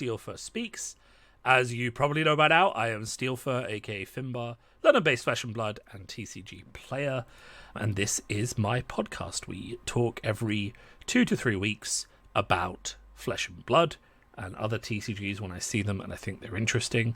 Steelfur Speaks. As you probably know by now, I am Steelfur, aka Finbar, London-based Flesh and Blood and TCG player, and this is my podcast. We talk every 2 to 3 weeks about Flesh and Blood and other TCGs when I see them and I think they're interesting.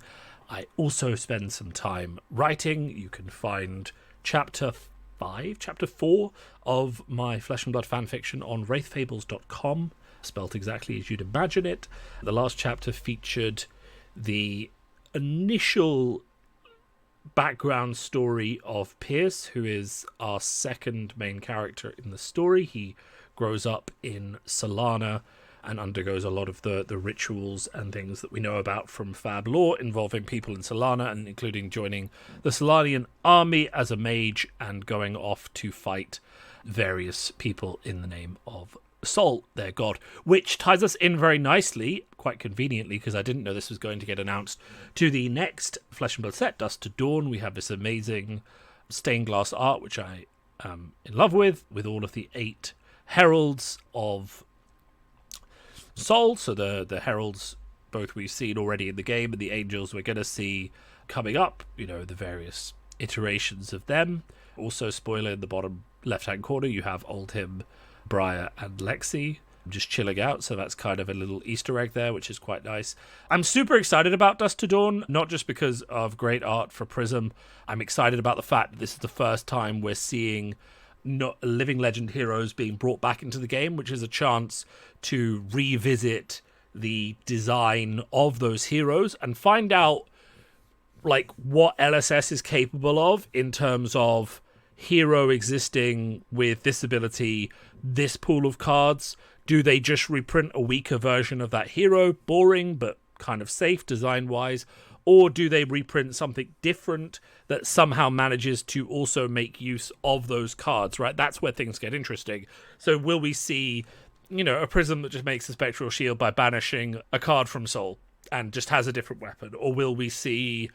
I also spend some time writing. You can find chapter 4 of my Flesh and Blood fanfiction on wraithfables.com, spelt exactly as you'd imagine it. The last chapter featured the initial background story of Pierce, who is our second main character in the story. He grows up in Solana and undergoes a lot of the rituals and things that we know about from FAB lore involving people in Solana, and including joining the Solanian army as a mage and going off to fight various people in the name of Sol, their god, which ties us in very nicely, quite conveniently, because I didn't know this was going to get announced, to the next Flesh and Blood set, Dusk to Dawn. We have this amazing stained glass art, which I am in love with all of the 8 heralds of Sol. So the heralds, both we've seen already in the game, and the angels we're going to see coming up, the various iterations of them. Also, spoiler, in the bottom left-hand corner, you have Oldhim, Briar, and Lexi just chilling out, so that's kind of a little Easter egg there, which is quite nice. I'm super excited about Dusk to Dawn, not just because of great art for Prism. I'm excited about the fact that this is the first time we're seeing living legend heroes being brought back into the game, which is a chance to revisit the design of those heroes and find out what LSS is capable of in terms of hero existing with this ability, this pool of cards. Do they just reprint a weaker version of that hero, boring but kind of safe design wise, or do they reprint something different that somehow manages to also make use of those cards, right? That's where things get interesting. So will we see, a Prism that just makes a Spectral Shield by banishing a card from Sol and just has a different weapon? Or will we see,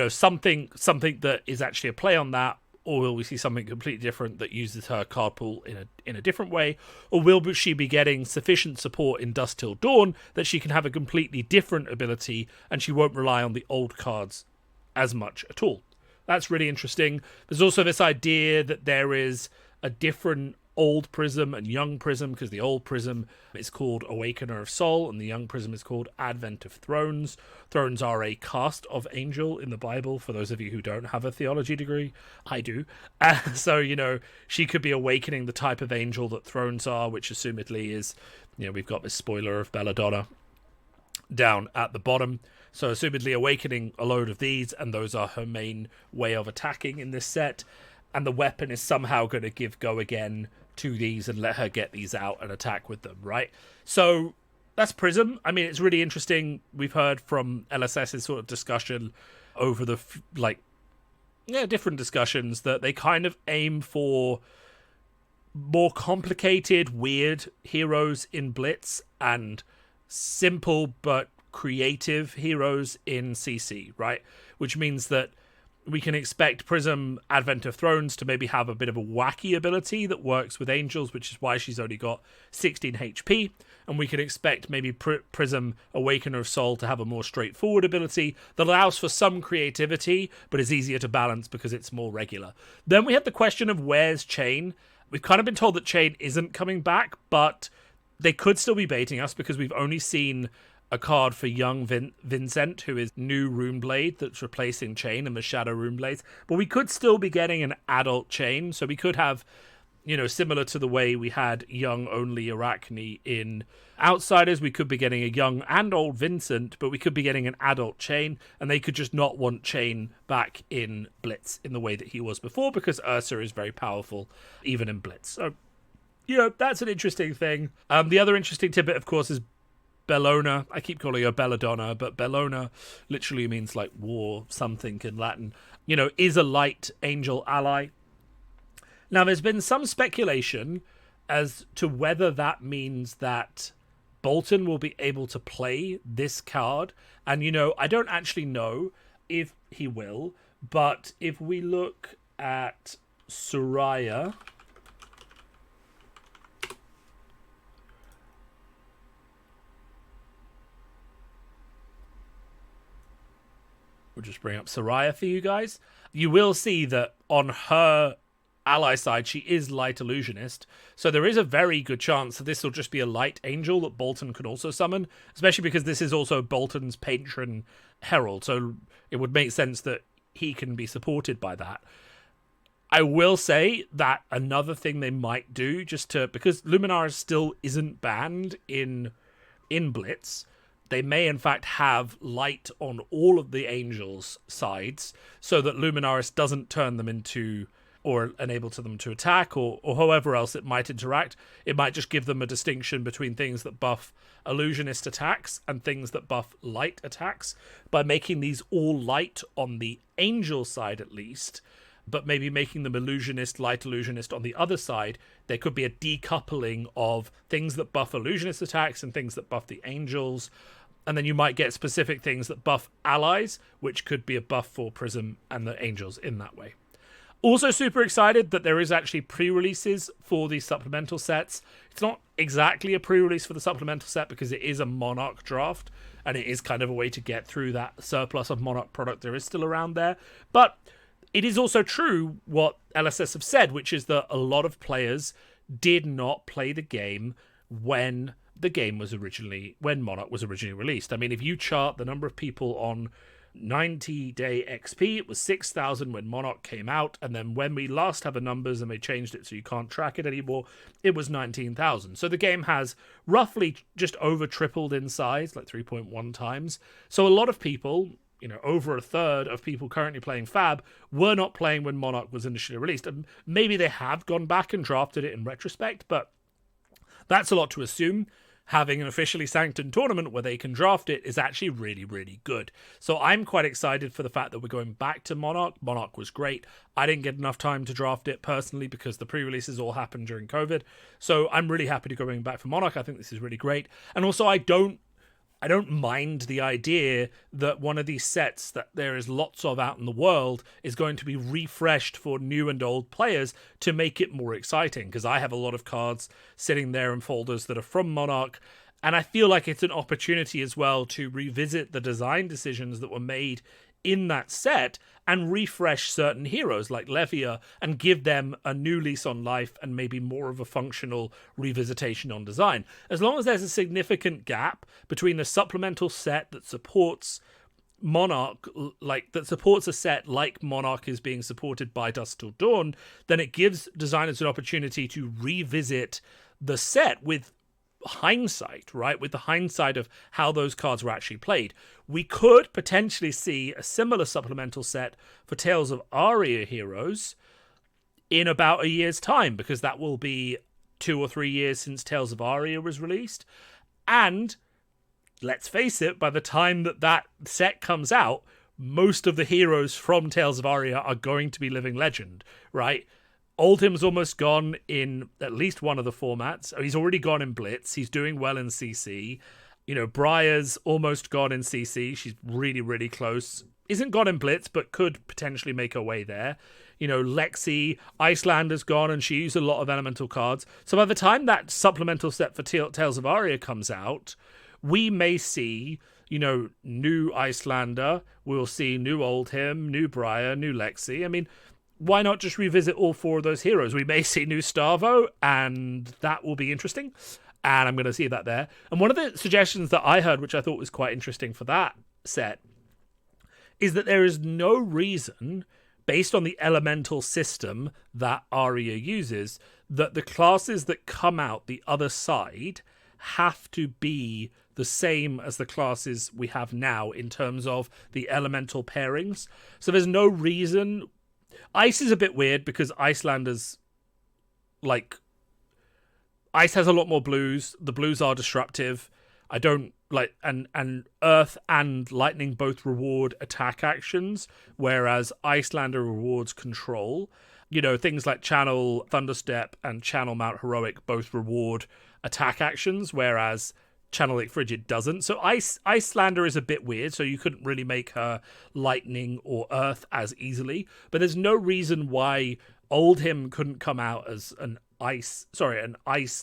something that is actually a play on that? Or will we see something completely different that uses her card pool in a different way? Or will she be getting sufficient support in Dusk Till Dawn that she can have a completely different ability and she won't rely on the old cards as much at all? That's really interesting. There's also this idea that there is a different old Prism and young Prism, because the old Prism is called Awakener of Sol and the young Prism is called Advent of Thrones. Thrones are a caste of angel in the Bible, for those of you who don't have a theology degree. I do. So, she could be awakening the type of angel that thrones are, which assumedly is, we've got this spoiler of Belladonna down at the bottom. So assumedly awakening a load of these, and those are her main way of attacking in this set. And the weapon is somehow going to give go again to these and let her get these out and attack with them, right? So that's Prism. I mean, it's really interesting. We've heard from LSS's sort of discussion over the, different discussions that they kind of aim for more complicated, weird heroes in Blitz and simple but creative heroes in CC, right? Which means that we can expect Prism Advent of Thrones to maybe have a bit of a wacky ability that works with angels, which is why she's only got 16 HP. And we can expect maybe Prism Awakener of Sol to have a more straightforward ability that allows for some creativity, but is easier to balance because it's more regular. Then we have the question of where's Chain? We've kind of been told that Chain isn't coming back, but they could still be baiting us because we've only seen a card for young Vincent, who is new Runeblade that's replacing Chain and the Shadow Runeblades. But we could still be getting an adult Chain, so we could have, similar to the way we had young only Arachne in Outsiders, we could be getting a young and old Vincent, but we could be getting an adult Chain, and they could just not want Chain back in Blitz in the way that he was before, because Ursa is very powerful, even in Blitz. So, that's an interesting thing. The other interesting tidbit, of course, is Bellona. I keep calling her Belladonna, but Bellona literally means war something in Latin, is a light angel ally. Now, there's been some speculation as to whether that means that Bolton will be able to play this card. And, I don't actually know if he will, but if we look at Soraya, We'll just bring up Soraya for you guys. You will see that on her ally side, she is Light Illusionist. So there is a very good chance that this will just be a Light Angel that Bolton could also summon, especially because this is also Bolton's patron herald. So it would make sense that he can be supported by that. I will say that another thing they might do, because Luminaris still isn't banned in Blitz, they may in fact have light on all of the angels' sides so that Luminaris doesn't turn them into or enable to them to attack or however else it might interact. It might just give them a distinction between things that buff illusionist attacks and things that buff light attacks by making these all light on the angel side at least, but maybe making them illusionist, light illusionist on the other side. There could be a decoupling of things that buff illusionist attacks and things that buff the angels. And then you might get specific things that buff allies, which could be a buff for Prism and the angels in that way. Also super excited that there is actually pre-releases for these supplemental sets. It's not exactly a pre-release for the supplemental set because it is a Monarch draft, and it is kind of a way to get through that surplus of Monarch product there is still around there. But it is also true what LSS have said, which is that a lot of players did not play the game when Monarch was originally released. I mean, if you chart the number of people on 90-day XP, it was 6,000 when Monarch came out, and then when we last had the numbers and they changed it so you can't track it anymore, it was 19,000. So the game has roughly just over tripled in size, like 3.1 times. So a lot of people, over a third of people currently playing FAB were not playing when Monarch was initially released. And maybe they have gone back and drafted it in retrospect, but that's a lot to assume. Having an officially sanctioned tournament where they can draft it is actually really, really good. So I'm quite excited for the fact that we're going back to Monarch. Monarch was great. I didn't get enough time to draft it personally because the pre-releases all happened during COVID. So I'm really happy to go back for Monarch. I think this is really great. And also I don't mind the idea that one of these sets that there is lots of out in the world is going to be refreshed for new and old players to make it more exciting, because I have a lot of cards sitting there in folders that are from Monarch, and I feel like it's an opportunity as well to revisit the design decisions that were made in that set and refresh certain heroes like Levia and give them a new lease on life and maybe more of a functional revisitation on design. As long as there's a significant gap between the supplemental set that supports Monarch, that supports a set like Monarch is being supported by Dusk Till Dawn, then it gives designers an opportunity to revisit the set with hindsight, right? With the hindsight of how those cards were actually played. We could potentially see a similar supplemental set for Tales of Aria heroes in about a year's time, because that will be 2 or 3 years since Tales of Aria was released. And let's face it, by the time that set comes out, most of the heroes from Tales of Aria are going to be living legend, right? Oldhim's almost gone in at least one of the formats. He's already gone in Blitz. He's doing well in CC. Briar's almost gone in CC. She's really, really close. Isn't gone in Blitz, but could potentially make her way there. Lexi, Icelander's gone, and she used a lot of elemental cards. So by the time that supplemental set for Tales of Aria comes out, we may see, new Icelander. We'll see new Oldhim, new Briar, new Lexi. I mean, why not just revisit all 4 of those heroes? We may see new Starvo, and that will be interesting. And I'm going to see that there. And one of the suggestions that I heard, which I thought was quite interesting for that set, is that there is no reason, based on the elemental system that Aria uses, that the classes that come out the other side have to be the same as the classes we have now in terms of the elemental pairings. So there's no reason. Ice is a bit weird because Icelanders, Ice has a lot more blues. The blues are disruptive. I don't and Earth and Lightning both reward attack actions, whereas Icelander rewards control. Things like Channel Thunderstep and Channel Mount Heroic both reward attack actions, whereas Channel Lake Frigid doesn't. So Icelander is a bit weird, so you couldn't really make her Lightning or Earth as easily. But there's no reason why Oldhim couldn't come out as an Ice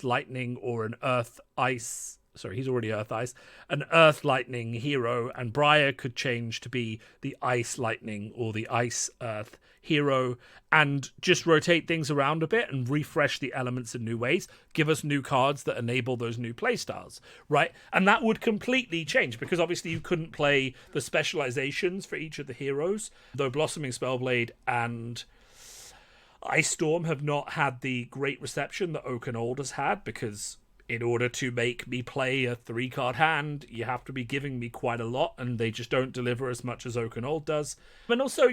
Lightning or an Earth Ice sorry, he's already Earth Ice, an Earth Lightning hero, and Briar could change to be the Ice Lightning or the Ice Earth hero, and just rotate things around a bit and refresh the elements in new ways, give us new cards that enable those new playstyles, right? And that would completely change, because obviously you couldn't play the specializations for each of the heroes, though Blossoming Spellblade and Ice Storm have not had the great reception that Oak and Old has had, because in order to make me play a 3-card hand, you have to be giving me quite a lot, and they just don't deliver as much as Oak and Old does. And also,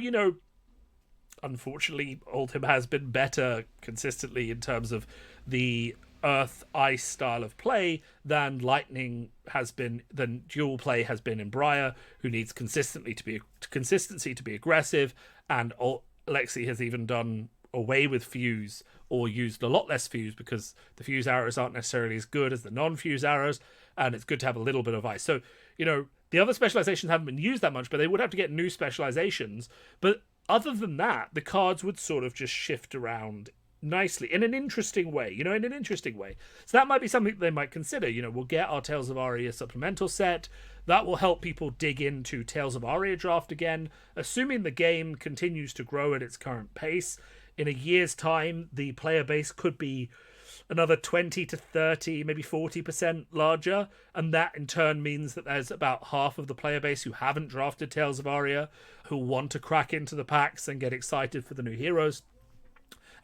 unfortunately, Oldhim has been better consistently in terms of the Earth Ice style of play than Lightning has been, than dual play has been in Briar, who needs consistency to be aggressive, and Lexi has even done away with Fuse, or used a lot less Fuse, because the Fuse arrows aren't necessarily as good as the non-Fuse arrows, and it's good to have a little bit of ice. So, the other specializations haven't been used that much, but they would have to get new specializations. But other than that, the cards would sort of just shift around nicely in an interesting way, So that might be something they might consider. We'll get our Tales of Aria supplemental set. That will help people dig into Tales of Aria draft again, assuming the game continues to grow at its current pace. In a year's time, the player base could be another 20 to 30, maybe 40% larger, and that in turn means that there's about half of the player base who haven't drafted Tales of Aria, who want to crack into the packs and get excited for the new heroes,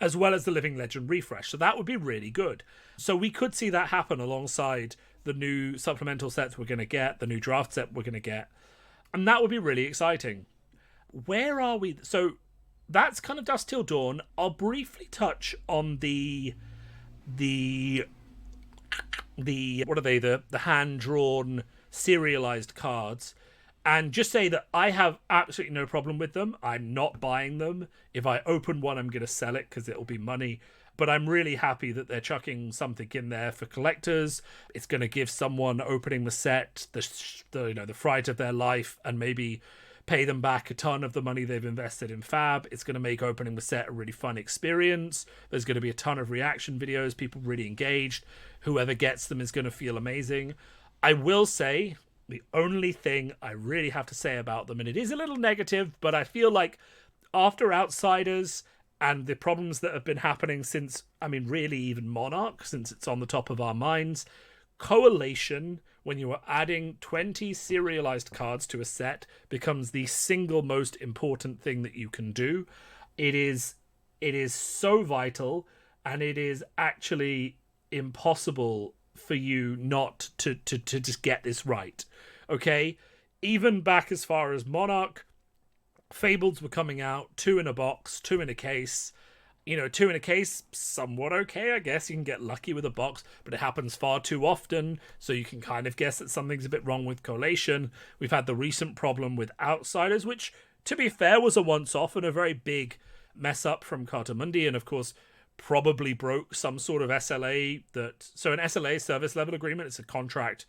as well as the Living Legend refresh. So that would be really good. So we could see that happen alongside the new supplemental sets we're going to get, the new draft set we're going to get, and that would be really exciting. Where are we? So that's kind of Dusk Till Dawn. I'll briefly touch on the what are they? The hand-drawn serialized cards, and just say that I have absolutely no problem with them. I'm not buying them. If I open one, I'm going to sell it because it'll be money. But I'm really happy that they're chucking something in there for collectors. It's going to give someone opening the set the fright of their life, and maybe pay them back a ton of the money they've invested in FAB. It's going to make opening the set a really fun experience. There's going to be a ton of reaction videos, people really engaged. Whoever gets them is going to feel amazing. I will say, the only thing I really have to say about them, and it is a little negative, but I feel like after Outsiders and the problems that have been happening since, really even Monarch, since it's on the top of our minds, Coalition, when you are adding 20 serialized cards to a set, becomes the single most important thing that you can do. It is so vital, and it is actually impossible for you not to just get this right. Okay? Even back as far as Monarch, Fableds were coming out, 2 in a box, 2 in a case. 2 in a case, somewhat okay, I guess. You can get lucky with a box, but it happens far too often, so you can kind of guess that something's a bit wrong with Collation. We've had the recent problem with Outsiders, which, to be fair, was a once-off and a very big mess-up from Cartamundi, and of course, probably broke some sort of SLA So an SLA, service level agreement, it's a contract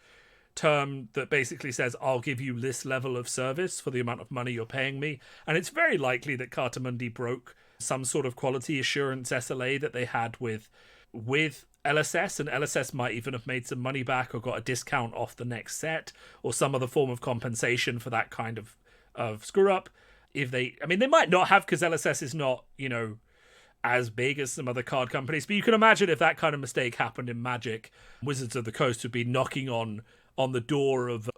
term that basically says, I'll give you this level of service for the amount of money you're paying me, and it's very likely that Cartamundi broke some sort of quality assurance SLA that they had with LSS, and LSS might even have made some money back or got a discount off the next set or some other form of compensation for that kind of screw up. If they might not have, because LSS is not, as big as some other card companies, but you can imagine if that kind of mistake happened in Magic, Wizards of the Coast would be knocking on the door of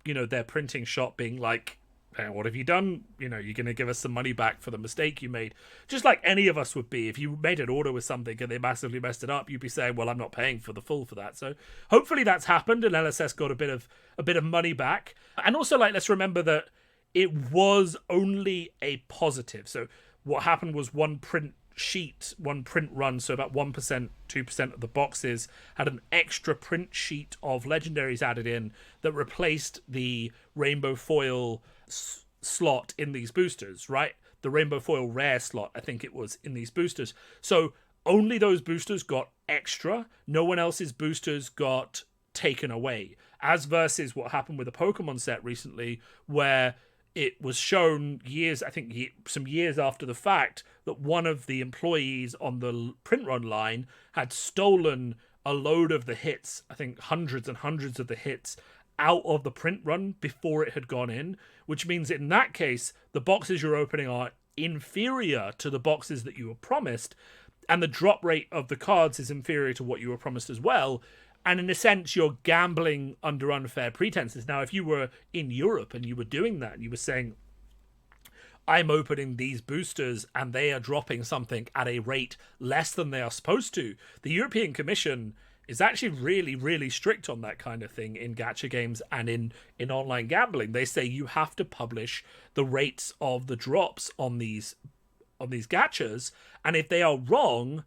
their printing shop, being like, hey, what have you done? You're going to give us some money back for the mistake you made. Just like any of us would be. If you made an order with something and they massively messed it up, you'd be saying, well, I'm not paying for the full for that. So hopefully that's happened and LSS got a bit of money back. And also, let's remember that it was only a positive. So what happened was one print run, so about 1%, 2% of the boxes had an extra print sheet of legendaries added in that replaced the rainbow foil slot in these boosters, right? The rainbow foil rare slot, I think it was, in these boosters. So only those boosters got extra. No one else's boosters got taken away. As versus what happened with a Pokemon set recently, where it was shown some years after the fact, that one of the employees on the print run line had stolen a load of the hits, I think hundreds and hundreds of the hits, out of the print run before it had gone in, which means in that case, the boxes you're opening are inferior to the boxes that you were promised, and the drop rate of the cards is inferior to what you were promised as well. And in a sense, you're gambling under unfair pretenses. Now, if you were in Europe and you were doing that, and you were saying, I'm opening these boosters and they are dropping something at a rate less than they are supposed to, the European Commission is actually really, really strict on that kind of thing in gacha games and in online gambling. They say you have to publish the rates of the drops on these gachas, and if they are wrong,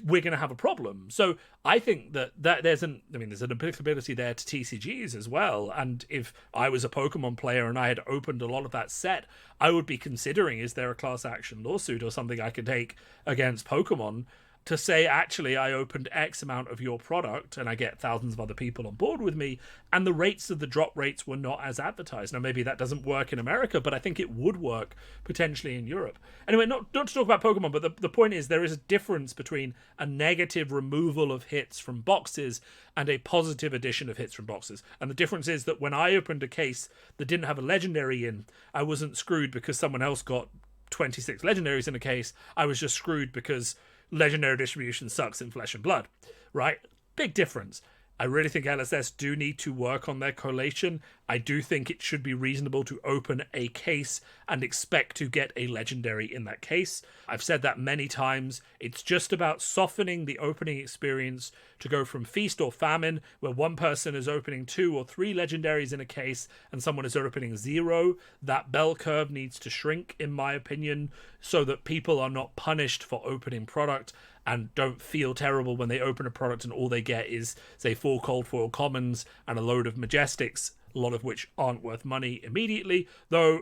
we're going to have a problem. So I think that there's an applicability there to TCGs as well. And if I was a Pokemon player and I had opened a lot of that set, I would be considering, is there a class action lawsuit or something I could take against Pokemon to say, actually, I opened X amount of your product and I get thousands of other people on board with me, and the rates of the drop rates were not as advertised. Now, maybe that doesn't work in America, but I think it would work potentially in Europe. Anyway, not to talk about Pokemon, but the point is there is a difference between a negative removal of hits from boxes and a positive addition of hits from boxes. And the difference is that when I opened a case that didn't have a legendary in, I wasn't screwed because someone else got 26 legendaries in a case. I was just screwed because legendary distribution sucks in Flesh and Blood, right? Big difference. I really think LSS do need to work on their collation. I do think it should be reasonable to open a case and expect to get a legendary in that case. I've said that many times. It's just about softening the opening experience to go from feast or famine, where one person is opening 2 or 3 legendaries in a case and someone is opening 0. That bell curve needs to shrink, in my opinion, so that people are not punished for opening product and don't feel terrible when they open a product and all they get is, say, 4 cold foil commons and a load of majestics, a lot of which aren't worth money immediately, though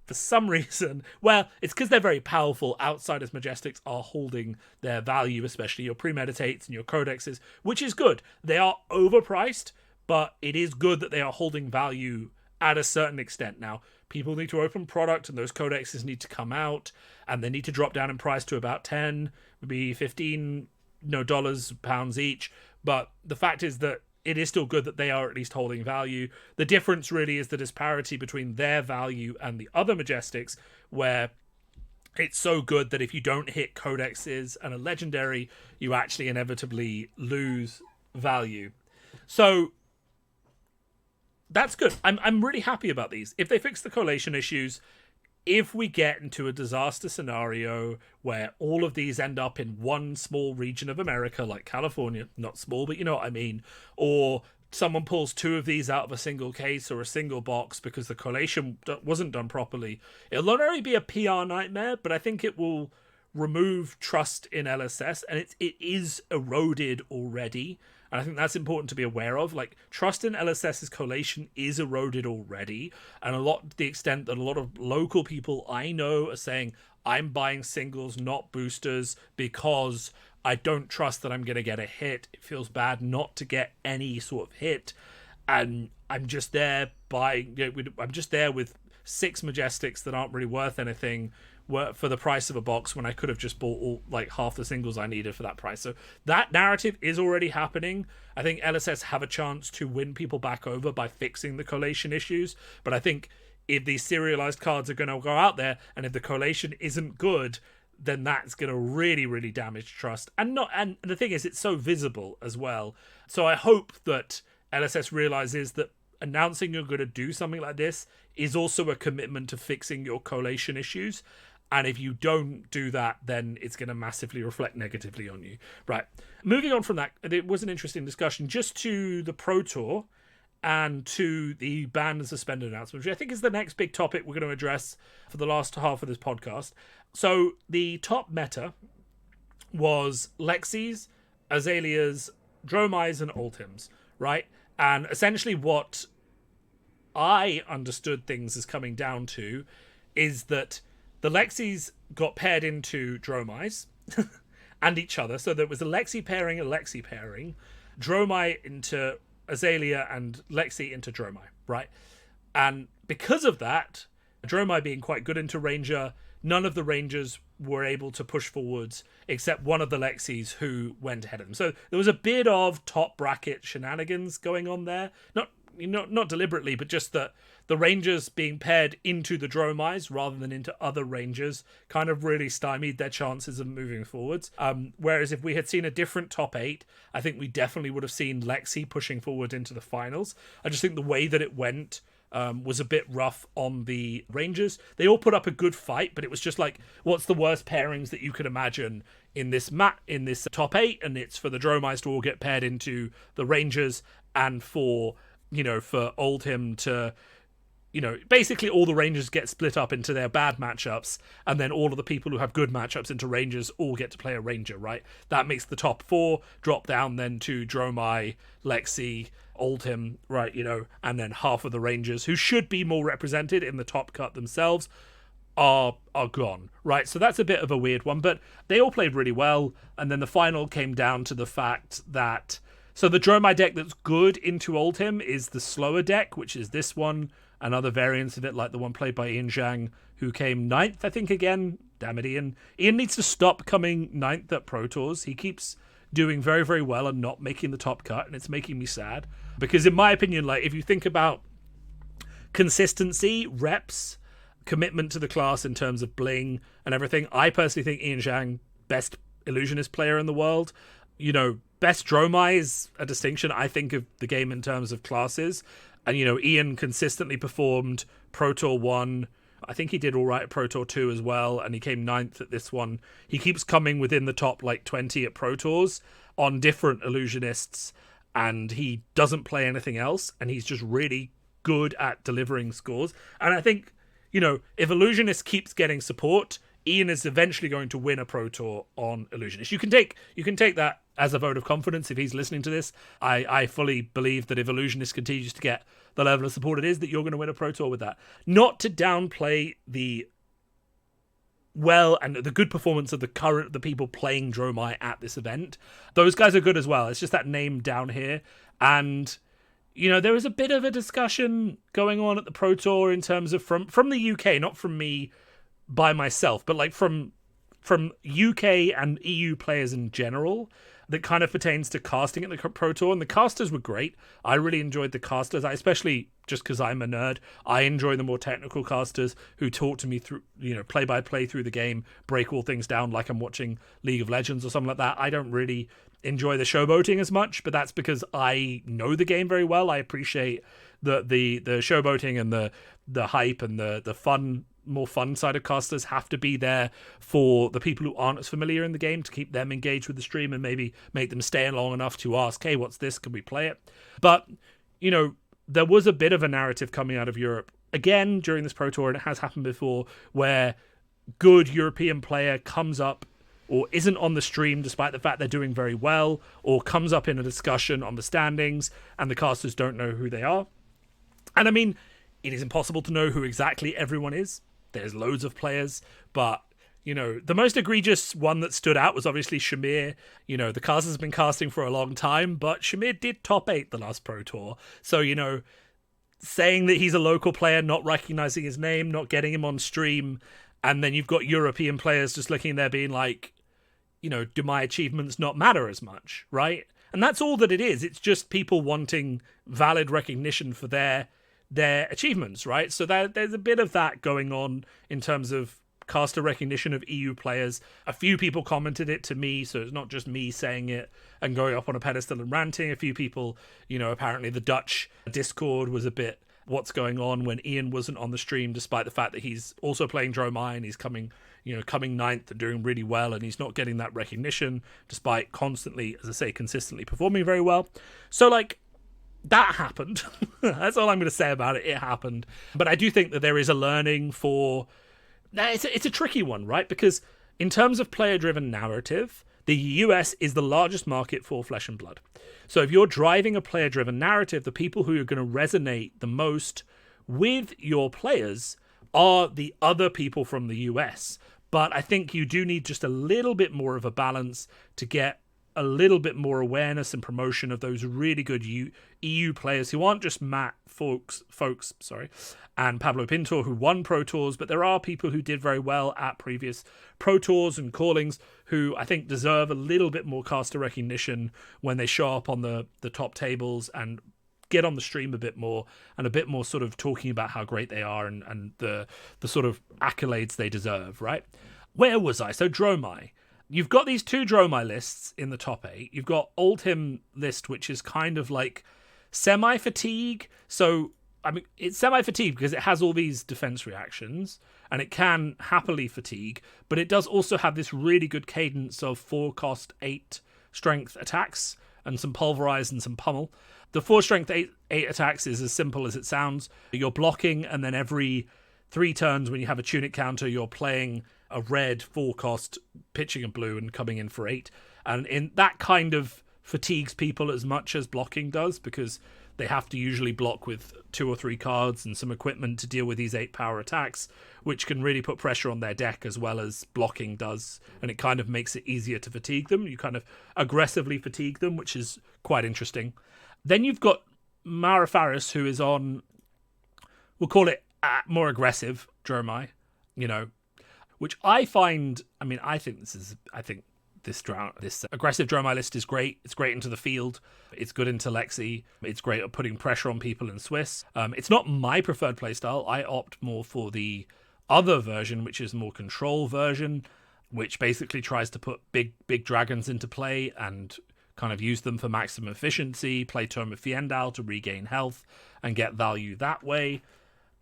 for some reason, well, it's because they're very powerful. Outsiders majestics are holding their value, especially your premeditates and your codexes, which is good. They are overpriced, but it is good that they are holding value at a certain extent. Now, people need to open product and those codexes need to come out and they need to drop down in price to about 10, maybe 15 dollars, pounds each. But the fact is that it is still good that they are at least holding value. The difference really is the disparity between their value and the other majestics, where it's so good that if you don't hit codexes and a legendary, you actually inevitably lose value. So that's good. I'm really happy about these. If they fix the collation issues, if we get into a disaster scenario where all of these end up in one small region of America, like California, not small, but you know what I mean, or someone pulls 2 of these out of a single case or a single box because the collation wasn't done properly, it'll not only be a PR nightmare, but I think it will remove trust in LSS, and it is eroded already. And I think that's important to be aware of. Like, trust in LSS's collation is eroded already. And a lot to the extent that a lot of local people I know are saying, I'm buying singles, not boosters, because I don't trust that I'm going to get a hit. It feels bad not to get any sort of hit. And I'm just there I'm just there with 6 majestics that aren't really worth anything for the price of a box when I could have just bought half the singles I needed for that price. So that narrative is already happening. I think LSS have a chance to win people back over by fixing the collation issues. But I think if these serialized cards are going to go out there and if the collation isn't good, then that's going to really, really damage trust. And the thing is, it's so visible as well. So I hope that LSS realizes that announcing you're going to do something like this is also a commitment to fixing your collation issues. And if you don't do that, then it's going to massively reflect negatively on you. Right. Moving on from that, it was an interesting discussion just to the Pro Tour and to the ban and suspended announcement, which I think is the next big topic we're going to address for the last half of this podcast. So the top meta was Lexis, Azaleas, Dromais, and Ultims, right? And essentially what I understood things as coming down to is that the Lexis got paired into Dromais and each other. So there was a Lexi pairing, Dromai into Azalea, and Lexi into Dromai, right? And because of that, Dromai being quite good into Ranger, none of the Rangers were able to push forwards except one of the Lexis who went ahead of them. So there was a bit of top bracket shenanigans going on there. Not deliberately, but just that the Rangers being paired into the Dromais rather than into other Rangers kind of really stymied their chances of moving forwards. Whereas if we had seen a different top 8, I think we definitely would have seen Lexi pushing forward into the finals. I just think the way that it went was a bit rough on the Rangers. They all put up a good fight, but it was just like, what's the worst pairings that you could imagine in this top 8? And it's for the Dromais to all get paired into the Rangers, and for Oldhim to, basically all the Rangers get split up into their bad matchups, and then all of the people who have good matchups into Rangers all get to play a Ranger, right? That makes the top 4 drop down then to Dromai, Lexi, Oldhim, right, and then half of the Rangers, who should be more represented in the top cut themselves, are gone, right? So that's a bit of a weird one, but they all played really well, and then the final came down to the fact that, so the Dromai deck that's good into Oldhim is the slower deck, which is this one, and other variants of it, like the one played by Ian Zhang, who came 9th, I think, again. Damn it, Ian. Ian needs to stop coming 9th at Pro Tours. He keeps doing very, very well and not making the top cut, and it's making me sad. Because in my opinion, like, if you think about consistency, reps, commitment to the class in terms of bling and everything, I personally think Ian Zhang, best illusionist player in the world. Best Dromai is a distinction, I think, of the game in terms of classes. And, Ian consistently performed Pro Tour 1. I think he did all right at Pro Tour 2 as well, and he came 9th at this one. He keeps coming within the top, 20 at Pro Tours on different illusionists, and he doesn't play anything else, and he's just really good at delivering scores. And I think, if Illusionist keeps getting support, Ian is eventually going to win a Pro Tour on Illusionist. You can take that as a vote of confidence if he's listening to this. I fully believe that if Illusionist continues to get the level of support it is, that you're going to win a Pro Tour with that. Not to downplay the good performance of the people playing Dromai at this event. Those guys are good as well. It's just that name down here. And, there was a bit of a discussion going on at the Pro Tour in terms of from the UK, not from me by myself, but from UK and EU players in general, that kind of pertains to casting at the Pro Tour. And the casters were great. I really enjoyed the casters. I especially, just because I'm a nerd, I enjoy the more technical casters who talk to me through, play by play through the game, break all things down like I'm watching League of Legends or something like that. I don't really enjoy the showboating as much, but that's because I know the game very well. I appreciate the showboating and the hype and the fun, more fun side of casters have to be there for the people who aren't as familiar in the game, to keep them engaged with the stream and maybe make them stay long enough to ask, hey, what's this? Can we play it? But, there was a bit of a narrative coming out of Europe again during this Pro Tour, and it has happened before, where good European player comes up or isn't on the stream despite the fact they're doing very well, or comes up in a discussion on the standings and the casters don't know who they are. And I mean, it is impossible to know who exactly everyone is. There's loads of players, but, the most egregious one that stood out was obviously Shamir. The caster's been casting for a long time, but Shamir did top 8 the last Pro Tour. So, saying that he's a local player, not recognizing his name, not getting him on stream, and then you've got European players just looking there being like, do my achievements not matter as much, right? And that's all that it is. It's just people wanting valid recognition for their achievements, right? So there's a bit of that going on in terms of caster recognition of EU players. A few people commented it to me, so it's not just me saying it and going up on a pedestal and ranting. A few people, apparently the Dutch Discord was a bit, what's going on when Ian wasn't on the stream, despite the fact that he's also playing Dromai and he's coming 9th and doing really well, and he's not getting that recognition despite constantly, as I say, consistently performing very well. So that happened. That's all I'm going to say about it. It happened. But I do think that there is a learning for... It's a tricky one, right? Because in terms of player-driven narrative, the US is the largest market for Flesh and Blood. So if you're driving a player-driven narrative, the people who are going to resonate the most with your players are the other people from the US. But I think you do need just a little bit more of a balance to get a little bit more awareness and promotion of those really good EU players who aren't just Matt Folks, and Pablo Pintor who won Pro Tours, but there are people who did very well at previous Pro Tours and callings who I think deserve a little bit more caster recognition when they show up on the top tables and get on the stream a bit more and a bit more sort of talking about how great they are and the sort of accolades they deserve, right? Where was I? So Dromai. You've got these 2 Dromai lists in the top 8. You've got Oldhim list, which is kind of like semi-fatigue. So, I mean, it's semi-fatigue because it has all these defense reactions and it can happily fatigue, but it does also have this really good cadence of 4 cost 8 strength attacks and some pulverize and some pummel. The 4 strength 8 attacks is as simple as it sounds. You're blocking, and then every 3 turns when you have a tunic counter, you're playing a red 4 cost, pitching a blue, and coming in for 8. And in that kind of fatigues people as much as blocking does, because they have to usually block with 2 or 3 cards and some equipment to deal with these 8 power attacks, which can really put pressure on their deck as well as blocking does. And it kind of makes it easier to fatigue them. You kind of aggressively fatigue them, which is quite interesting. Then you've got Mara Faris, who is on, we'll call it more aggressive Dromai, which I find, I think this aggressive Dromai list is great. It's great into the field. It's good into Lexi. It's great at putting pressure on people in Swiss. It's not my preferred playstyle. I opt more for the other version, which is the more control version, which basically tries to put big dragons into play and kind of use them for maximum efficiency, play Tome of Fiendal to regain health and get value that way.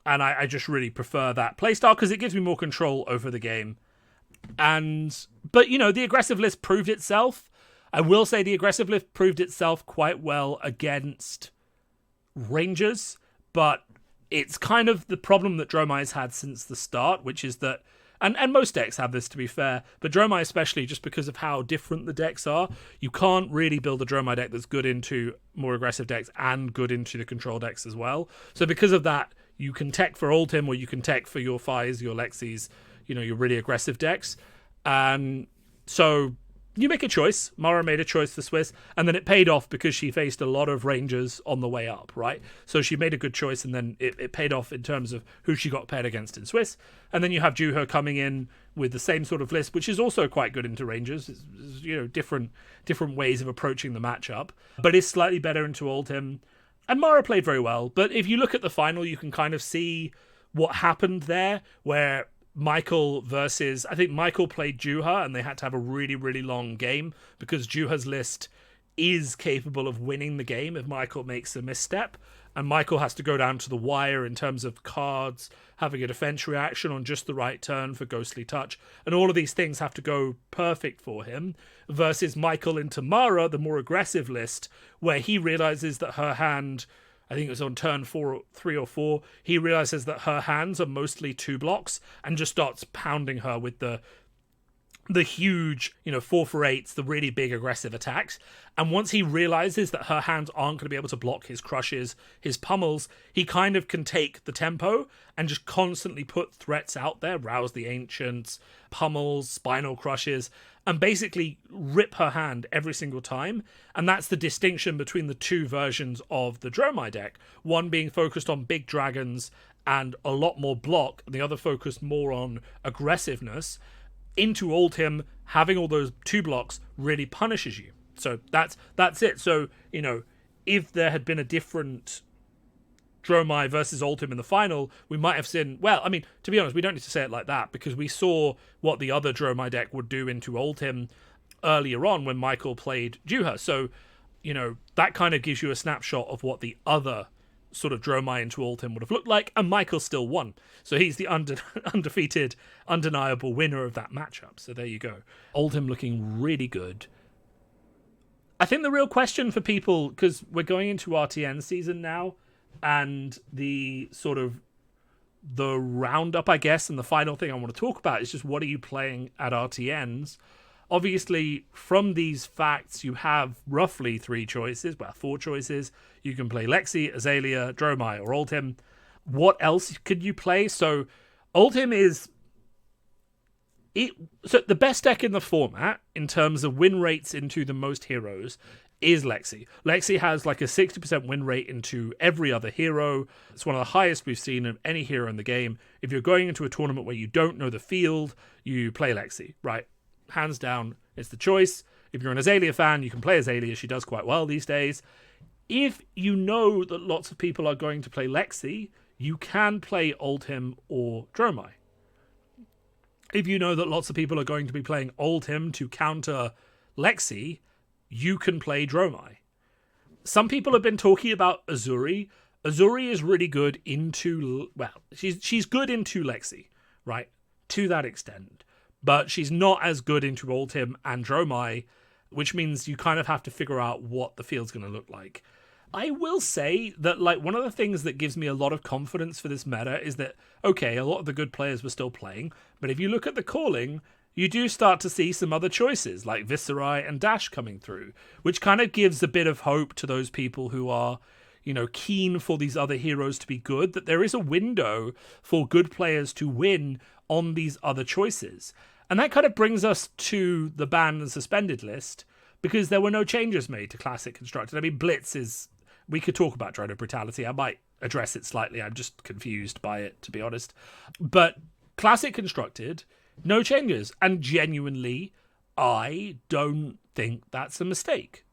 And I just really prefer that playstyle because it gives me more control over the game. But the aggressive list proved itself. I will say the aggressive list proved itself quite well against Rangers, but it's kind of the problem that Dromai has had since the start, which is that, and most decks have this to be fair, but Dromai especially, just because of how different the decks are, you can't really build a Dromai deck that's good into more aggressive decks and good into the control decks as well. So because of that, you can tech for Oldhim or you can tech for your Fires, your Lexis, your really aggressive decks. And so you make a choice. Mara made a choice for Swiss, and then it paid off because she faced a lot of Rangers on the way up, right? So she made a good choice, and then it paid off in terms of who she got paired against in Swiss. And then you have Juha coming in with the same sort of list, which is also quite good into Rangers. It's different ways of approaching the matchup, but it's slightly better into Oldhim. And Mara played very well, but if you look at the final, you can kind of see what happened there, where Michael versus, I think Michael played Juha, and they had to have a really, really long game because Juha's list is capable of winning the game if Michael makes a misstep. And Michael has to go down to the wire in terms of cards, having a defense reaction on just the right turn for Ghostly Touch. And all of these things have to go perfect for him. Versus Michael into Mara, the more aggressive list, where he realizes that her hand, I think it was on turn 3 or 4, he realizes that her hands are mostly 2 blocks and just starts pounding her with the huge, 4 for 8s, the really big aggressive attacks. And once he realizes that her hands aren't going to be able to block his crushes, his pummels, he kind of can take the tempo and just constantly put threats out there, Rouse the Ancients, pummels, spinal crushes, and basically rip her hand every single time. And that's the distinction between the 2 versions of the Dromai deck. One being focused on big dragons and a lot more block, and the other focused more on aggressiveness. Into Oldhim, having all those 2 blocks really punishes you. So that's it. So, if there had been a different Dromai versus Oldhim in the final, we might have seen, to be honest, we don't need to say it like that because we saw what the other Dromai deck would do into Oldhim earlier on when Michael played Juha. So, that kind of gives you a snapshot of what the other sort of Dromai into Oldhim would have looked like, and Michael still won. So he's the undefeated, undeniable winner of that matchup. So there you go. Oldhim looking really good. I think the real question for people, because we're going into RTN season now, and the sort of the roundup, I guess, and the final thing I want to talk about is just what are you playing at RTNs? Obviously, from these facts, you have roughly 4 choices. You can play Lexi, Azalea, Dromai, or Oldhim. What else could you play? So, Oldhim is So the best deck in the format, in terms of win rates into the most heroes, is Lexi. Lexi has like a 60% win rate into every other hero. It's one of the highest we've seen of any hero in the game. If you're going into a tournament where you don't know the field, you play Lexi, right? Hands down, it's the choice. If you're an Azalea fan, you can play Azalea. She does quite well these days. If you know that lots of people are going to play Lexi, you can play Oldhim or Dromai. If you know that lots of people are going to be playing Oldhim to counter Lexi, you can play Dromai. Some people have been talking about Azuri. Azuri is really good into, well, she's good into Lexi, right? To that extent. But she's not as good into Oldhim and Dromai, which means you kind of have to figure out what the field's going to look like. I will say that, like, one of the things that gives me a lot of confidence for this meta is that, okay, a lot of the good players were still playing, but if you look at the calling, you do start to see some other choices, like Viserai and Dash coming through, which kind of gives a bit of hope to those people who are, you know, keen for these other heroes to be good, that there is a window for good players to win on these other choices. And that kind of brings us to the banned and suspended list, because there were no changes made to Classic Constructed. I mean, Blitz is... We could talk about Drone of Brutality. I might address it slightly. I'm just confused by it, to be honest. But Classic Constructed, no changes. And genuinely, I don't think that's a mistake.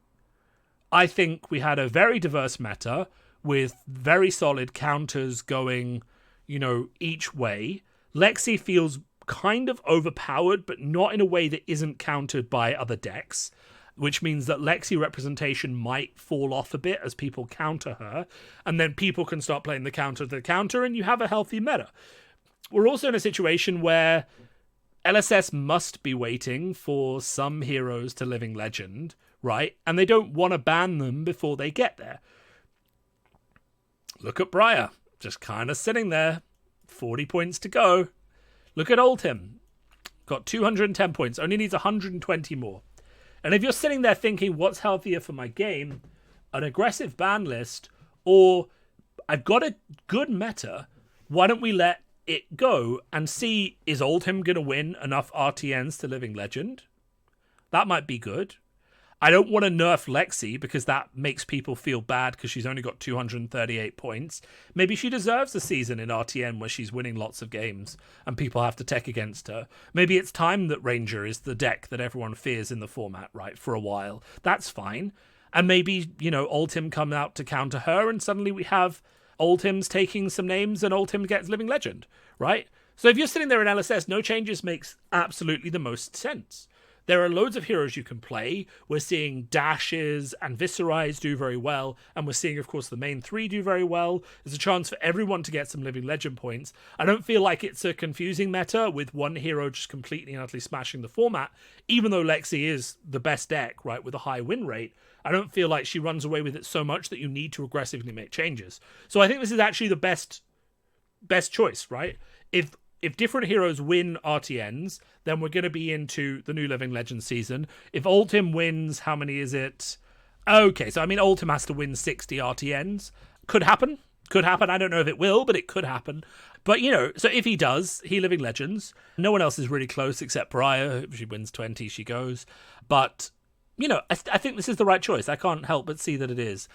I think we had a very diverse meta with very solid counters going, you know, each way. Lexi feels kind of overpowered, but not in a way that isn't countered by other decks, which means that Lexi representation might fall off a bit as people counter her, and then people can start playing the counter to the counter, and you have a healthy meta. We're also in a situation where LSS must be waiting for some heroes to Living Legend, right? And they don't want to ban them before they get there. Look at Briar, just kind of sitting there, 40 points to go. Look at Oldhim, got 210 points, only needs 120 more. And if you're sitting there thinking, what's healthier for my game? An aggressive ban list, or I've got a good meta, why don't we let it go and see, is Oldhim going to win enough RTNs to Living Legend? That might be good. I don't want to nerf Lexi because that makes people feel bad because she's only got 238 points. Maybe she deserves a season in RTN where she's winning lots of games and people have to tech against her. Maybe it's time that Ranger is the deck that everyone fears in the format, right, for a while. That's fine. And maybe, you know, Oldhim come out to counter her and suddenly we have Oldhim's taking some names and Oldhim gets Living Legend, right? So if you're sitting there in LSS, no changes makes absolutely the most sense. There are loads of heroes you can play. We're seeing Dashes and Viserais do very well, and we're seeing, of course, the main three do very well. There's a chance for everyone to get some Living Legend points. I don't feel like it's a confusing meta with one hero just completely and utterly smashing the format, even though Lexi is the best deck, right, with a high win rate. I don't feel like she runs away with it so much that you need to aggressively make changes. So I think this is actually the best choice, right? If different heroes win RTNs, then we're going to be into the new Living Legend season. If Oldhim wins, how many is it? Okay, so I mean, Oldhim has to win 60 RTNs. Could happen. Could happen. I don't know if it will, but it could happen. But, you know, so if he does, he Living Legends. No one else is really close except Briar. If she wins 20, she goes. But, you know, I think this is the right choice. I can't help but see that it is.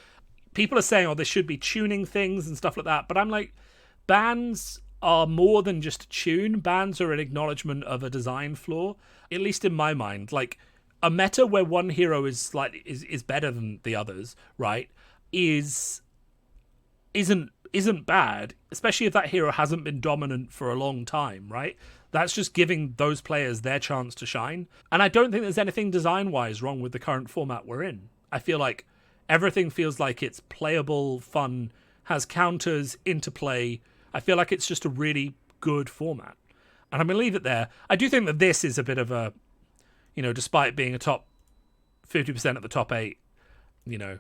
People are saying, oh, they should be tuning things and stuff like that. But I'm like, bans are more than just a tune. Bans are an acknowledgement of a design flaw, at least in my mind. Like, a meta where one hero is better than the others, right, isn't bad, especially if that hero hasn't been dominant for a long time, right? That's just giving those players their chance to shine. And I don't think there's anything design-wise wrong with the current format we're in. I feel like everything feels like it's playable, fun, has counters, interplay. I feel like it's just a really good format. And I'm going to leave it there. I do think that this is a bit of a, you know, despite being a top 50% at the top 8, you know,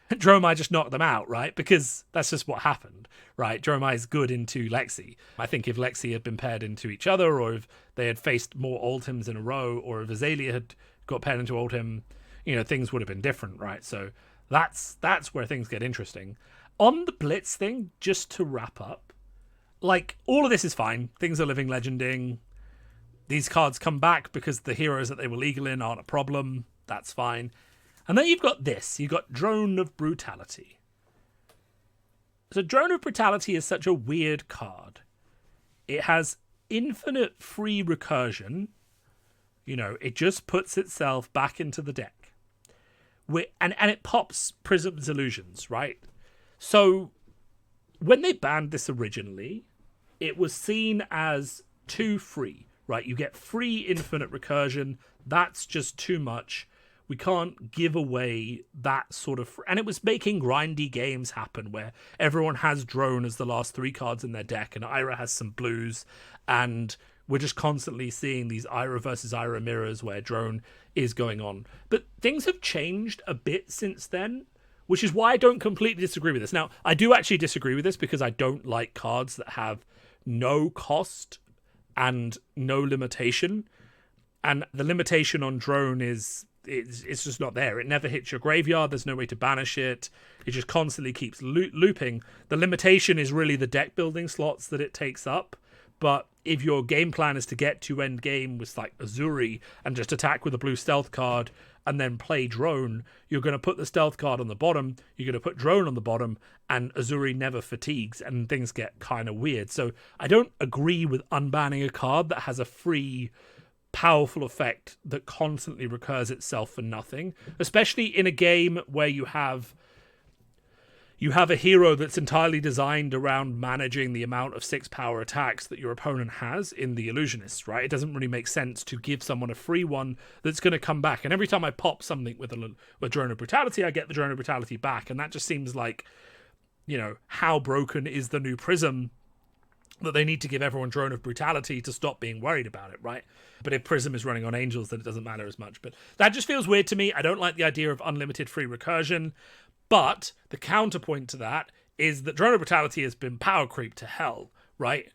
Dromai just knocked them out, right? Because that's just what happened, right? Dromai is good into Lexi. I think if Lexi had been paired into each other, or if they had faced more Oldhims in a row, or if Azalea had got paired into Oldhim, you know, things would have been different, right? So that's where things get interesting. On the Blitz thing, just to wrap up, like, all of this is fine. Things are Living Legending. These cards come back because the heroes that they were legal in aren't a problem. That's fine. And then you've got this. You've got Drone of Brutality. So Drone of Brutality is such a weird card. It has infinite free recursion. You know, it just puts itself back into the deck. And it pops Prism's Illusions, right? So when they banned this originally, it was seen as too free, right? You get free infinite recursion. That's just too much. We can't give away that sort of... And it was making grindy games happen where everyone has Drone as the last 3 cards in their deck, and Ira has some blues, and we're just constantly seeing these Ira versus Ira mirrors where Drone is going on. But things have changed a bit since then, which is why I don't completely disagree with this. Now, I do actually disagree with this because I don't like cards that have no cost and no limitation. And the limitation on Drone is... It's just not there. It never hits your graveyard. There's no way to banish it. It just constantly keeps looping. The limitation is really the deck building slots that it takes up. But if your game plan is to get to end game with like Azuri and just attack with a blue stealth card and then play Drone, you're going to put the stealth card on the bottom, you're going to put Drone on the bottom, and Azuri never fatigues, and things get kind of weird. So I don't agree with unbanning a card that has a free... powerful effect that constantly recurs itself for nothing, especially in a game where you have a hero that's entirely designed around managing the amount of 6 power attacks that your opponent has in the Illusionists, right? It doesn't really make sense to give someone a free one that's going to come back. And every time I pop something with Drone of Brutality, I get the Drone of Brutality back. And that just seems like, you know, how broken is the new Prism that they need to give everyone Drone of Brutality to stop being worried about it, right? But if Prism is running on Angels, then it doesn't matter as much. But that just feels weird to me. I don't like the idea of unlimited free recursion. But the counterpoint to that is that Drone of Brutality has been power creep to hell, right?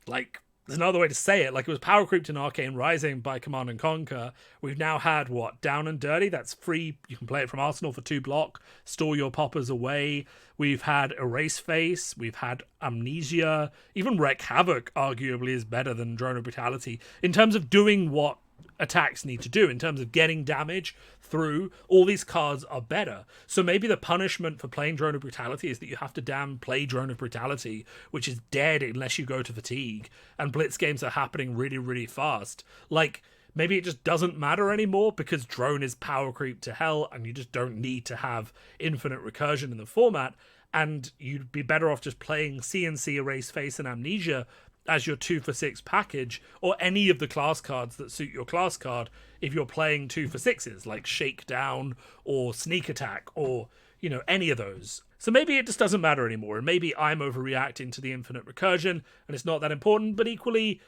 Like, there's no other way to say it. Like, it was power creeped in Arcane Rising by Command and Conquer. We've now had, Down and Dirty? That's free. You can play it from Arsenal for 2 block. Store your poppers away. We've had Erase Face. We've had Amnesia. Even Wreck Havoc, arguably, is better than Drone of Brutality. In terms of doing what attacks need to do, in terms of getting damage through, all these cards are better. So maybe the punishment for playing Drone of Brutality is that you have to play Drone of Brutality, which is dead unless you go to Fatigue, and Blitz games are happening really, really fast. Like, maybe it just doesn't matter anymore because Drone is power creep to hell and you just don't need to have infinite recursion in the format, and you'd be better off just playing CNC, Erase Face, and Amnesia as your 2 for 6 package, or any of the class cards that suit your class card if you're playing 2 for 6s, like Shakedown or Sneak Attack, or, you know, any of those. So maybe it just doesn't matter anymore, and maybe I'm overreacting to the infinite recursion, and it's not that important, but equally,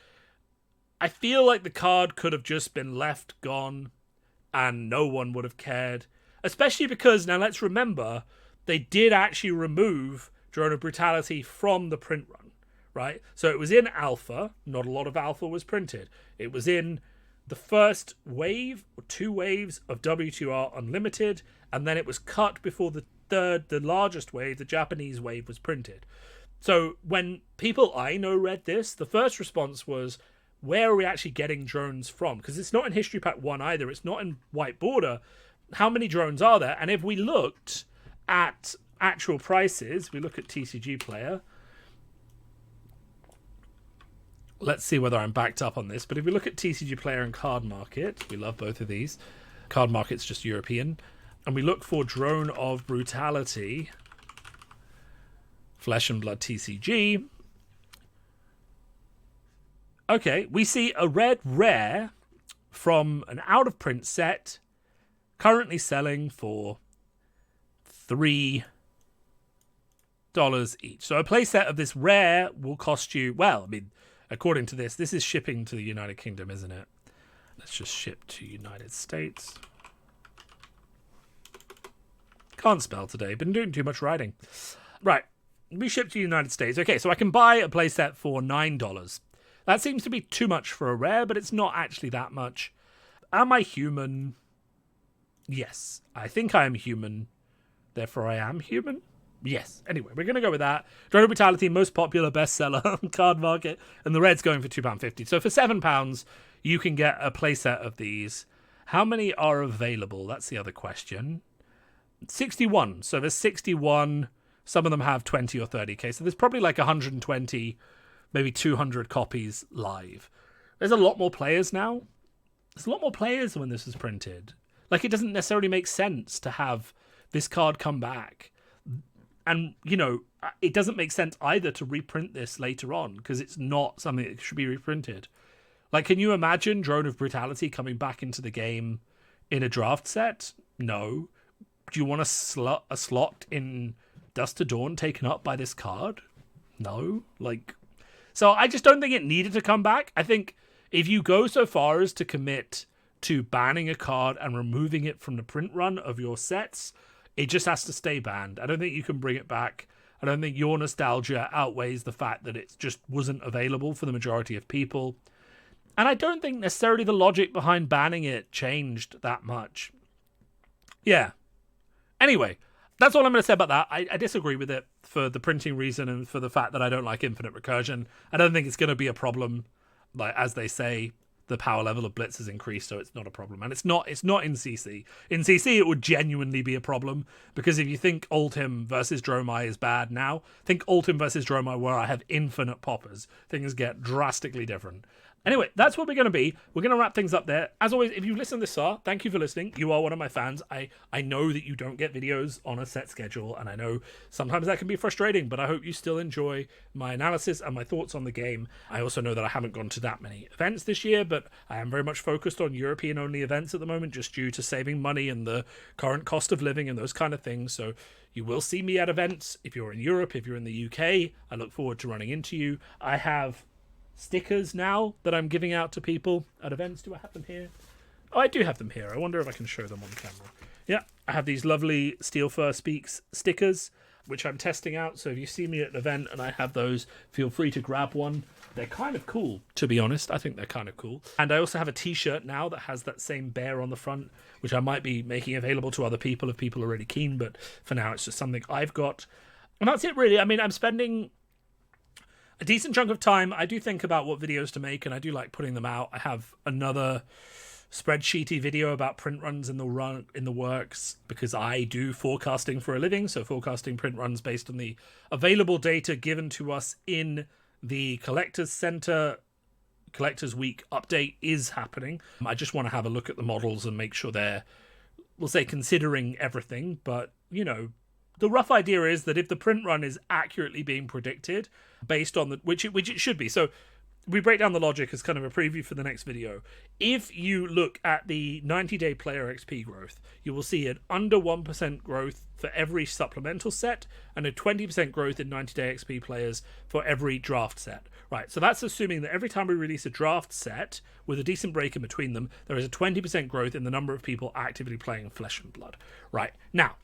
I feel like the card could have just been left gone, and no one would have cared. Especially because, now let's remember, they did actually remove Drone of Brutality from the print run. Right? So it was in alpha. Not a lot of alpha was printed. It was in the first wave or 2 waves of W2R Unlimited, and then it was cut before the largest wave, the Japanese wave, was printed. So when people I know read this, the first response was, where are we actually getting drones from? Because it's not in History Pack 1 either. It's not in White Border. How many drones are there? And if we looked at actual prices, we look at TCG Player. Let's see whether I'm backed up on this. But if we look at TCG Player and Card Market, we love both of these. Card Market's just European. And we look for Drone of Brutality, Flesh and Blood TCG. Okay, we see a red rare from an out-of-print set currently selling for $3 each. So a playset of this rare will cost you, well, I mean, according to this is shipping to the United Kingdom, isn't it? Let's just ship to United States. Can't spell today. Been doing too much writing. Right. We ship to United States. Okay, so I can buy a playset for $9. That seems to be too much for a rare, but it's not actually that much. Am I human? Yes. I think I am human. Therefore, I am human. Yes. Anyway, we're going to go with that. Drone of Brutality, most popular bestseller on card market, and the red's going for £2.50. So for £7, you can get a playset of these. How many are available? That's the other question. 61. So there's 61. Some of them have 20 or 30k. So there's probably like 120, maybe 200 copies live. There's a lot more players now. There's a lot more players when this is printed. Like, it doesn't necessarily make sense to have this card come back. And, you know, it doesn't make sense either to reprint this later on because it's not something that should be reprinted. Like, can you imagine Drone of Brutality coming back into the game in a draft set? No. Do you want a slot in Dusk to Dawn taken up by this card? No. Like, so I just don't think it needed to come back. I think if you go so far as to commit to banning a card and removing it from the print run of your sets, it just has to stay banned. I don't think you can bring it back. I don't think your nostalgia outweighs the fact that it just wasn't available for the majority of people. And I don't think necessarily the logic behind banning it changed that much. Yeah. Anyway, that's all I'm going to say about that. I disagree with it for the printing reason and for the fact that I don't like infinite recursion. I don't think it's going to be a problem. Like, as they say, the power level of Blitz has increased, so it's not a problem. And it's not in CC. In CC, it would genuinely be a problem, because if you think Ultim versus Dromai is bad now, think Ultim versus Dromai where I have infinite poppers. Things get drastically different. Anyway, that's what we're going to be. We're going to wrap things up there. As always, if you've listened this far, thank you for listening. You are one of my fans. I know that you don't get videos on a set schedule, and I know sometimes that can be frustrating, but I hope you still enjoy my analysis and my thoughts on the game. I also know that I haven't gone to that many events this year, but I am very much focused on European-only events at the moment, just due to saving money and the current cost of living and those kind of things. So you will see me at events if you're in Europe, if you're in the UK. I look forward to running into you. I have stickers now that I'm giving out to people at events. Do I have them here? Oh, I do have them here. I wonder if I can show them on camera. Yeah, I have these lovely Steelfur Speaks stickers, which I'm testing out. So if you see me at an event and I have those, feel free to grab one. They're kind of cool, to be honest. I think they're kind of cool. And I also have a t-shirt now that has that same bear on the front, which I might be making available to other people if people are really keen. But for now, it's just something I've got. And that's it, really. I mean, I'm spending a decent chunk of time. I do think about what videos to make, and I do like putting them out. I have another spreadsheety video about print runs in the works, because I do forecasting for a living. So forecasting print runs based on the available data given to us in the Collectors Center. Collectors Week update is happening. I just want to have a look at the models and make sure they're, we'll say, considering everything. But, you know, the rough idea is that if the print run is accurately being predicted based on the, which it should be. So we break down the logic as kind of a preview for the next video. If you look at the 90-day player XP growth, you will see an under 1% growth for every supplemental set and a 20% growth in 90-day XP players for every draft set. Right, so that's assuming that every time we release a draft set with a decent break in between them, there is a 20% growth in the number of people actively playing Flesh and Blood. Right, now,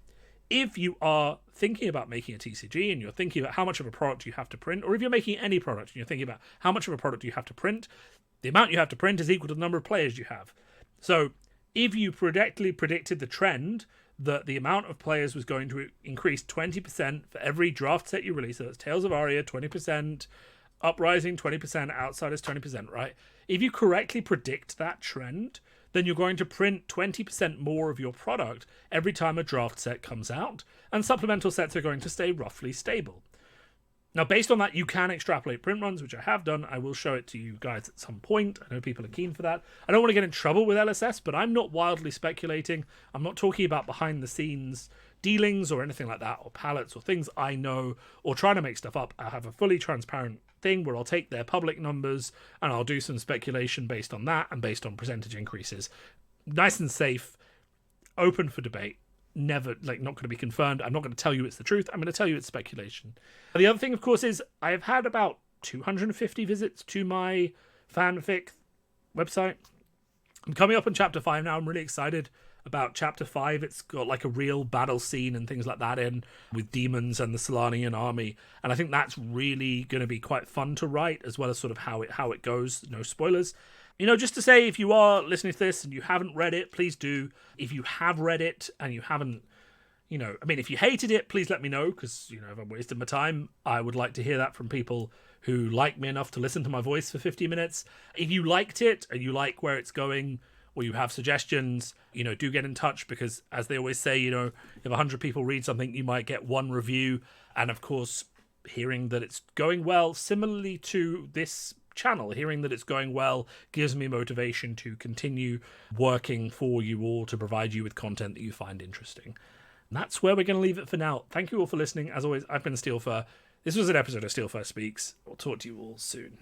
if you are thinking about making a TCG and you're thinking about how much of a product you have to print, or if you're making any product and you're thinking about how much of a product you have to print, the amount you have to print is equal to the number of players you have. So if you correctly predicted the trend that the amount of players was going to increase 20% for every draft set you release, so that's Tales of Aria 20%, Uprising 20%, Outsiders 20%, right? If you correctly predict that trend, then you're going to print 20% more of your product every time a draft set comes out, and supplemental sets are going to stay roughly stable. Now, based on that, you can extrapolate print runs, which I have done. I will show it to you guys at some point. I know people are keen for that. I don't want to get in trouble with LSS, but I'm not wildly speculating. I'm not talking about behind-the-scenes dealings or anything like that, or palettes or things I know, or trying to make stuff up. I have a fully transparent thing where I'll take their public numbers and I'll do some speculation based on that and based on percentage increases. Nice and safe, open for debate, never, like, not going to be confirmed. I'm not going to tell you it's the truth. I'm going to tell you it's speculation. And the other thing, of course, is I've had about 250 visits to my fanfic website. I'm coming up on chapter 5 now. I'm really excited about chapter 5. It's got like a real battle scene and things like that in, with demons and the Solanian army, and I think that's really going to be quite fun to write, as well as sort of how it goes. No spoilers. You know, just to say, if you are listening to this and you haven't read it, please do. If you have read it and you haven't if you hated it, please let me know, because, if I'm wasting my time, I would like to hear that from people who like me enough to listen to my voice for 50 minutes. If you liked it and you like where it's going, or you have suggestions, do get in touch, because as they always say, if 100 people read something, you might get one review. And of course, hearing that it's going well, similarly to this channel, hearing that it's going well gives me motivation to continue working for you all to provide you with content that you find interesting. And that's where we're going to leave it for now. Thank you all for listening. As always, I've been Steelfur. This was an episode of Steelfur Speaks. I'll talk to you all soon.